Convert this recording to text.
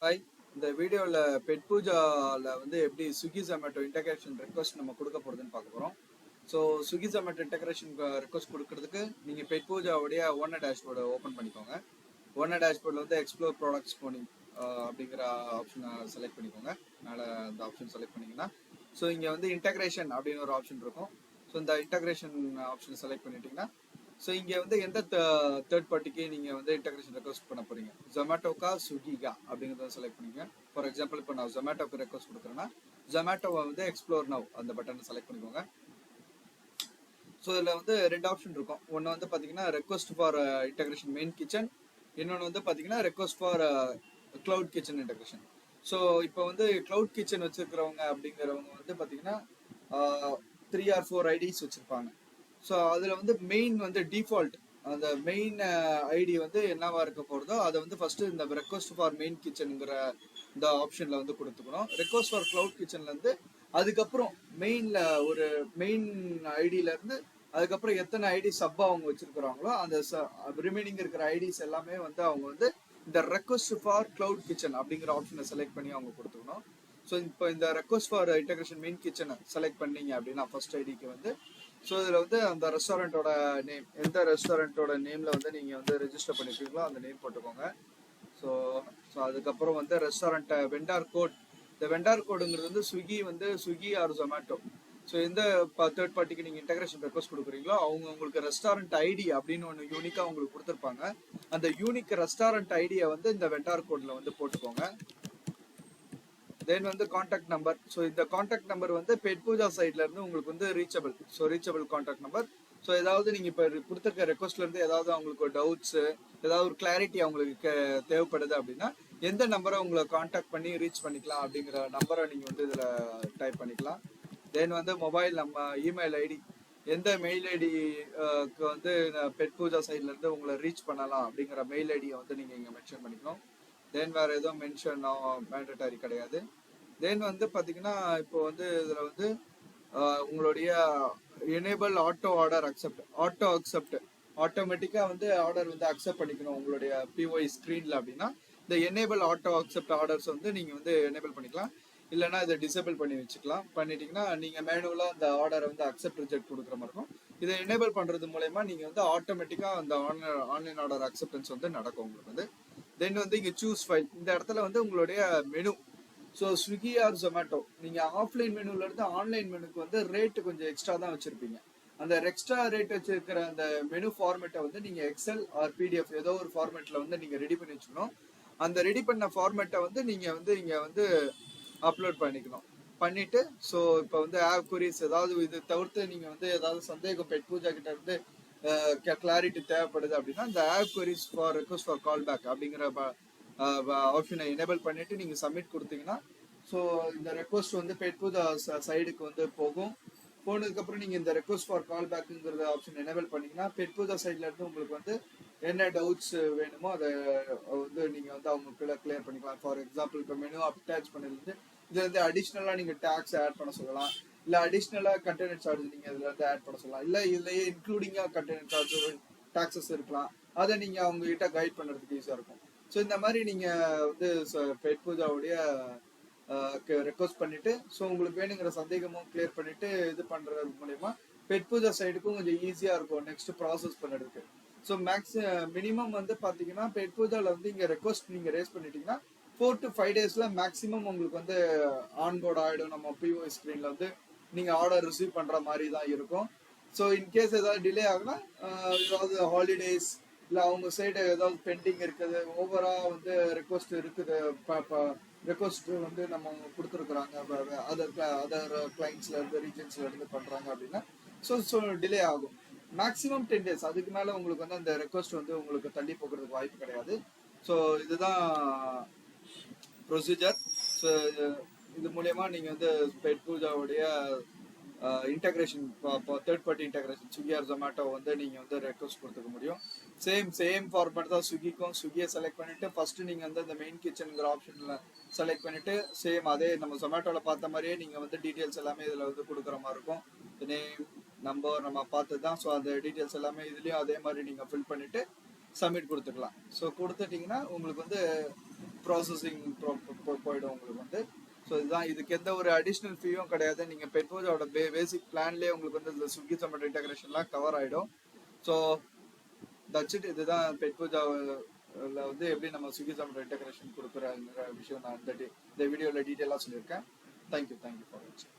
Hi. இந்த வீடியோவில் bed பூஜாவில் வந்து எப்படி ஸ்விக்கி ஜொமேட்டோ இன்டகிரேஷன் ரெக்வஸ்ட் நம்ம கொடுக்க போகிறதுன்னு பார்க்க போகிறோம். So Swiggy Zomato integration request கொடுக்கறதுக்கு நீங்கள் பெட் பூஜாவுடைய ஓனர் டேஷ்போர்டை ஓப்பன் பண்ணிக்கோங்க. ஓனர் டேஷ்போர்டில் வந்து எக்ஸ்ப்ளோர் ப்ராடக்ட்ஸ் போனி அப்படிங்கிற ஆப்ஷனை செலக்ட் பண்ணிக்கோங்க. மேலே அந்த ஆப்ஷன் செலக்ட் பண்ணிங்கன்னா ஸோ இங்கே வந்து இன்டகிரேஷன் அப்படின்னு ஒரு ஆப்ஷன் இருக்கும். ஸோ இந்த இன்டகிரேஷன் ஆப்ஷனை செலக்ட் பண்ணிட்டீங்கன்னா ஸோ இங்கே வந்து எந்த தேர்ட் பார்ட்டிக்கு நீங்கள் வந்து இன்டகிரேஷன் ரெக்வஸ்ட் பண்ண போகிறீங்க, ஜொமேட்டோக்கா ஸ்விக்கிக்கா அப்படிங்கிறத செலக்ட் பண்ணிங்க. ஃபார் எக்ஸாம்பிள் இப்போ நான் ஜொமேட்டோக்கு ரெக்வஸ்ட் கொடுக்குறேன்னா ஜொமேட்டோவை வந்து எக்ஸ்ப்ளோர் நவ் அந்த பட்டனை செலக்ட் பண்ணிக்கோங்க. ஸோ இதில் வந்து ரெண்டு ஆப்ஷன் இருக்கும். ஒன்று வந்து பார்த்தீங்கன்னா request for integration main kitchen, இன்னொன்று வந்து பார்த்தீங்கன்னா request for cloud kitchen integration. So இப்போ வந்து க்ளவுட் கிச்சன் வச்சுருக்கிறவங்க அப்படிங்கிறவங்க வந்து பார்த்தீங்கன்னா 3 or 4 ஐடிஸ் வச்சுருப்பாங்க. ஸோ அதில் வந்து மெயின் வந்து டிஃபால்ட் அந்த மெயின் ஐடி வந்து என்னவா இருக்க போகிறதோ அதை வந்து ஃபஸ்ட்டு இந்த ரெக்வஸ்ட் ஃபார் மெயின் கிச்சனுங்கிற இந்த ஆப்ஷனில் வந்து கொடுத்துக்கணும். ரெக்வஸ்ட் ஃபார் க்ளவுட் கிச்சன்லேருந்து அதுக்கப்புறம் மெயினில் ஒரு மெயின் ஐடியிலேருந்து அதுக்கப்புறம் எத்தனை ஐடி சப்பாக அவங்க வச்சுருக்குறாங்களோ அந்த ரிமைனிங் இருக்கிற ஐடிஸ் எல்லாமே வந்து அவங்க வந்து இந்த ரெக்வஸ்ட் ஃபார் க்ளவுட் கிச்சன் அப்படிங்கிற ஆப்ஷனை செலக்ட் பண்ணி அவங்க கொடுத்துக்கணும். ஸோ இப்போ இந்த ரெக்வஸ்ட் ஃபார் இன்டகிரேஷன் மெயின் கிச்சனை செலக்ட் பண்ணீங்க அப்படின்னா ஃபர்ஸ்ட் ஐடிக்கு வந்து ஸோ இதில் வந்து அந்த ரெஸ்டாரண்ட்டோட நேம், எந்த ரெஸ்டாரண்ட்டோட நேமில் வந்து நீங்கள் வந்து ரெஜிஸ்டர் பண்ணிருக்கீங்களோ அந்த நேம் போட்டுக்கோங்க. ஸோ ஸோ அதுக்கப்புறம் வந்து ரெஸ்டாரண்ட்டை வெண்டார் கோட், இந்த வெண்டார் கோடுங்கிறது வந்து ஸ்விக்கி ஆர் ஜொமேட்டோ. ஸோ எந்த தேர்ட் பார்ட்டிக்கு நீங்கள் இன்டகிரேஷன் ரெக்வஸ்ட் கொடுக்குறீங்களோ அவங்க உங்களுக்கு ரெஸ்டாரண்ட் ஐடி அப்படின்னு ஒன்று யூனிக்காக உங்களுக்கு கொடுத்துருப்பாங்க. அந்த யூனிக் ரெஸ்டாரண்ட் ஐடியை வந்து இந்த வெண்டார் கோடில் வந்து போட்டுக்கோங்க. தென் வந்து காண்டாக்ட் நம்பர். ஸோ இந்த காண்டாக்ட் நம்பர் வந்து பெட் பூஜா சைட்ல இருந்து உங்களுக்கு வந்து reachable. So reachable contact number. So ஏதாவது நீங்கள் இப்போ கொடுத்துருக்க ரெக்வஸ்ட்ல இருந்து ஏதாவது அவங்களுக்கு டவுட்ஸு, ஏதாவது ஒரு கிளாரிட்டி அவங்களுக்கு தேவைப்படுது அப்படின்னா எந்த நம்பரை உங்களை காண்டாக்ட் பண்ணி ரீச் பண்ணிக்கலாம் அப்படிங்கிற நம்பரை நீங்கள் வந்து இதில் டைப் பண்ணிக்கலாம். தென் வந்து மொபைல் இமெயில் ஐடி, எந்த மெயில் ஐடிக்கு வந்து பெட் பூஜா சைட்ல இருந்து உங்களை ரீச் பண்ணலாம் அப்படிங்கிற மெயில் ஐடியை வந்து நீங்கள் இங்கே மென்ஷன் பண்ணிக்கணும். தென் வேறு எதுவும் மென்ஷன் மேண்டட்டரி கிடையாது. தென் வந்து பார்த்தீங்கன்னா இப்போ வந்து இதில் வந்து உங்களுடைய எனேபிள் ஆட்டோ ஆர்டர் அக்செப்ட் ஆட்டோமேட்டிக்காக வந்து ஆர்டர் வந்து அக்செப்ட் பண்ணிக்கணும் உங்களுடைய பிஒய் ஸ்க்ரீனில் அப்படின்னா இந்த எனேபிள் ஆட்டோ அக்செப்ட் ஆர்டர்ஸ் வந்து நீங்கள் வந்து எனேபிள் பண்ணிக்கலாம். இல்லைனா இதை டிசேபிள் பண்ணி வச்சுக்கலாம். பண்ணிட்டீங்கன்னா நீங்கள் மேனுவலாக அந்த ஆர்டரை வந்து அக்செப்ட் ரிஜெக்ட் கொடுக்குற மாதிரி இருக்கும். இதை எனேபிள் பண்ணுறது மூலயமா நீங்கள் வந்து ஆட்டோமேட்டிக்காக அந்த ஆன்லைன் ஆர்டர் அக்செப்டன்ஸ் வந்து நடக்கும் உங்களுக்கு வந்து. தென் வந்து இங்கே சூஸ் ஃபைல், இந்த இடத்துல வந்து உங்களுடைய menu. So Swiggy or Zomato நீங்கள் ஆஃப்லைன் மெனுலேருந்து ஆன்லைன் மெனுக்கு வந்து ரேட்டு கொஞ்சம் எக்ஸ்ட்ரா தான் வச்சுருப்பீங்க. அந்த எக்ஸ்ட்ரா ரேட் வச்சுருக்கிற அந்த மெனு ஃபார்மேட்டை வந்து நீங்கள் எக்ஸல் ஆர் பிடிஎஃப் ஏதோ ஒரு ஃபார்மேட்டில் வந்து நீங்கள் ரெடி பண்ணி வச்சுக்கணும். அந்த ரெடி பண்ண ஃபார்மேட்டை வந்து நீங்கள் வந்து இங்கே வந்து அப்லோட் பண்ணிக்கணும். பண்ணிவிட்டு ஸோ இப்போ வந்து ஆப் குரீஸ் ஏதாவது இது தவிர்த்து நீங்கள் வந்து ஏதாவது சந்தேகம் பெட் பூஜா கிட்ட இருந்து கிளாரிட்டி தேவைப்படுது அப்படின்னா இந்த app queries for request for call back அப்படிங்கிற ஆப்ஷனை எனேபிள் பண்ணிட்டு நீங்கள் சப்மிட் கொடுத்தீங்கன்னா ஸோ இந்த ரெக்வஸ்ட் வந்து பெட் பூஜா சைடுக்கு வந்து போகும். போனதுக்கப்புறம் நீங்கள் இந்த ரெக்வஸ்ட் ஃபார் கால் பேக்குங்கிறத ஆப்ஷன் எனேபிள் பண்ணிங்கன்னா பெட் பூஜா சைட்ல இருந்து உங்களுக்கு வந்து என்ன டவுட்ஸ் வேணுமோ அதை வந்து நீங்கள் வந்து அவங்களுக்குள்ள கிளியர் பண்ணிக்கலாம். ஃபார் எக்ஸாம்பிள் இப்போ மெனு அட்டாச் பண்ணதுலேருந்து இதில் வந்து அடிஷ்னலாக நீங்கள் டேக்ஸ் ஆட் பண்ண சொல்லலாம். இல்லை அடிஷ்னலாக கண்டெய்னர் சார்ஜ் நீங்கள் இதில் வந்து ஆட் பண்ண சொல்லலாம். இல்லை இதுலேயே இன்க்ளூடிங்காக கண்டெய்னர் சார்ஜ் டாக்ஸஸ் இருக்கலாம். அதை நீங்கள் அவங்ககிட்ட கைட் பண்ணுறதுக்கு ஈஸியாக இருக்கும். ஸோ இந்த மாதிரி நீங்கள் வந்து பெட் பூஜாவுடைய ரெக்வஸ்ட் பண்ணிவிட்டு ஸோ உங்களுக்கு வேணுங்கிற சந்தேகமும் கிளியர் பண்ணிவிட்டு இது பண்ணுறது மூலயமா பெட் பூஜா சைடுக்கும் கொஞ்சம் ஈஸியாக இருக்கும் நெக்ஸ்ட் ப்ராசஸ் பண்ணுறதுக்கு. ஸோ மினிமம் வந்து பார்த்தீங்கன்னா பெட் பூஜாவில் வந்து இங்கே ரெக்வஸ்ட் நீங்கள் ரேஸ் பண்ணிட்டீங்கன்னா 4 to 5 டேஸில் மேக்ஸிமம் உங்களுக்கு வந்து ஆன்போர்ட் ஆகிடும். நம்ம பிஓஐ ஸ்க்ரீனில் வந்து நீங்கள் ஆர்டர் ரிசீவ் பண்ணுற மாதிரி தான் இருக்கும். ஸோ இன்கேஸ் ஏதாவது டிலே ஆகுனா ஏதாவது ஹாலிடேஸ் இல்லை அவங்க சைடு ஏதாவது பெண்டிங் இருக்குது, ஓவராக வந்து ரெக்வஸ்ட் இருக்குது, ரெக்வஸ்ட் வந்து நம்ம கொடுத்துருக்குறாங்க அதர் கிளைண்ட்ஸ்ல இருந்து ரீஜன்ஸ்ல இருந்து பண்ணுறாங்க அப்படின்னா ஸோ டிலே ஆகும். மேக்ஸிமம் 10 days, அதுக்கு மேலே உங்களுக்கு வந்து அந்த ரெக்வஸ்ட் வந்து உங்களுக்கு தள்ளி போகிறதுக்கு வாய்ப்பு கிடையாது. ஸோ இதுதான் ப்ரொசீஜர். ஸோ இது மூலயமா நீங்கள் வந்து பெட் பூஜாவுடைய integration third party integration Swiggy or Zomato வந்து நீங்கள் வந்து ரெக்வஸ்ட் கொடுத்துக்க முடியும். சேம் ஃபார்மேட் தான் ஸ்விக்கிக்கும். ஸ்விக்கியை செலக்ட் பண்ணிவிட்டு ஃபஸ்ட்டு நீங்கள் வந்து அந்த மெயின் கிச்சனுங்கிற ஆப்ஷனில் செலக்ட் பண்ணிவிட்டு சேம் அதே நம்ம ஜொமேட்டோவில் பார்த்த மாதிரியே நீங்கள் வந்து டீட்டெயில்ஸ் எல்லாமே இதில் வந்து கொடுக்குற மாதிரி இருக்கும். நேம் நம்பர் நம்ம பார்த்து தான். ஸோ அந்த டீட்டெயில்ஸ் எல்லாமே இதுலேயும் அதே மாதிரி நீங்கள் ஃபில் பண்ணிவிட்டு சப்மிட் கொடுத்துக்கலாம். ஸோ கொடுத்துட்டிங்கன்னா உங்களுக்கு வந்து ப்ராசஸிங் போயிடும் உங்களுக்கு வந்து. ஸோ இதுதான், இதுக்கு எந்த ஒரு அடிஷ்னல் ஃபீயும் கிடையாது. நீங்கள் பெட்பூஜாவோட பேசிக் பிளான்லேயே உங்களுக்கு வந்து இந்த ஸ்விக்கி சொமேட்டோ இன்டகிரேஷன்லாம் கவர் ஆகிடும். So that's it. இதுதான் பெட்பூஜாவில் வந்து எப்படி நம்ம ஸ்விக்கி சொமேட்டோ இன்டகிரேஷன் கொடுக்குற விஷயம் நான் இந்த வீடியோவில் டீட்டெயிலாக சொல்லியிருக்கேன். தேங்க்யூ ஃபார் வாட்சிங்.